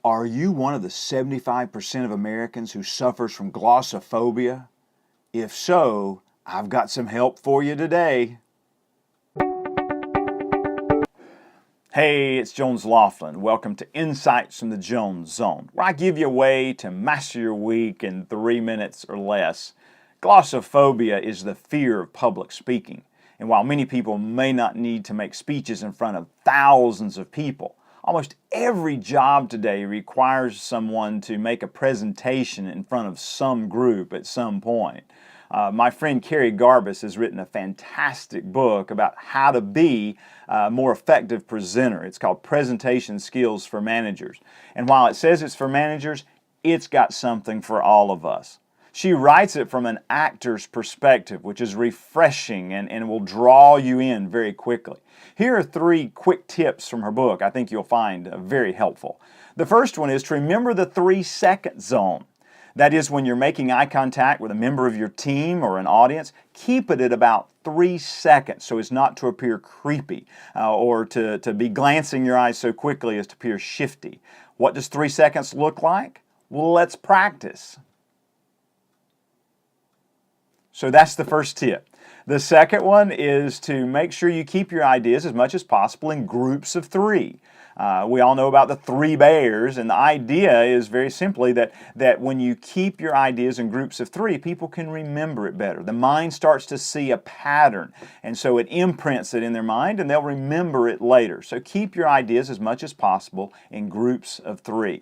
Are you one of the 75% of Americans who suffers from glossophobia? If so, I've got some help for you today. Hey, it's Jones Loflin. Welcome to Insights from the Jones Zone, where I give you a way to master your week in 3 minutes or less. Glossophobia is the fear of public speaking. And while many people may not need to make speeches in front of thousands of people, almost every job today requires someone to make a presentation in front of some group at some point. My friend Kerri Garbis has written a fantastic book about how to be a more effective presenter. It's called Presentation Skills for Managers. And while it says it's for managers, it's got something for all of us. She writes it from an actor's perspective, which is refreshing and will draw you in very quickly. Here are 3 quick tips from her book I think you'll find very helpful. The first one is to remember the 3-second zone. That is, when you're making eye contact with a member of your team or an audience, keep it at about 3 seconds so as not to appear creepy or to be glancing your eyes so quickly as to appear shifty. What does 3 seconds look like? Well, let's practice. So that's the first tip. The second one is to make sure you keep your ideas as much as possible in groups of 3. We all know about the 3 bears, and the idea is very simply that when you keep your ideas in groups of 3, people can remember it better. The mind starts to see a pattern, and so it imprints it in their mind, and they'll remember it later. So keep your ideas as much as possible in groups of 3.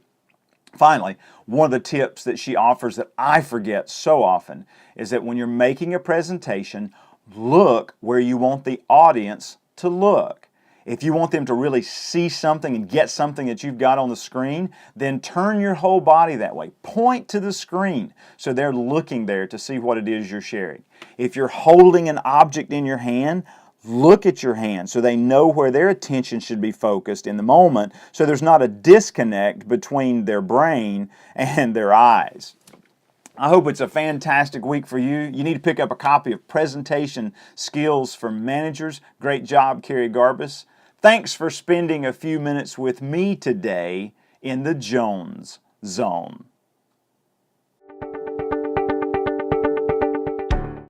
Finally, one of the tips that she offers that I forget so often is that when you're making a presentation, look where you want the audience to look. If you want them to really see something and get something that you've got on the screen, then turn your whole body that way. Point to the screen so they're looking there to see what it is you're sharing. If you're holding an object in your hand, look at your hand so they know where their attention should be focused in the moment so there's not a disconnect between their brain and their eyes. I hope it's a fantastic week for you. You need to pick up a copy of Presentation Skills for Managers. Great job, Kerri Garbis. Thanks for spending a few minutes with me today in the Jones Zone.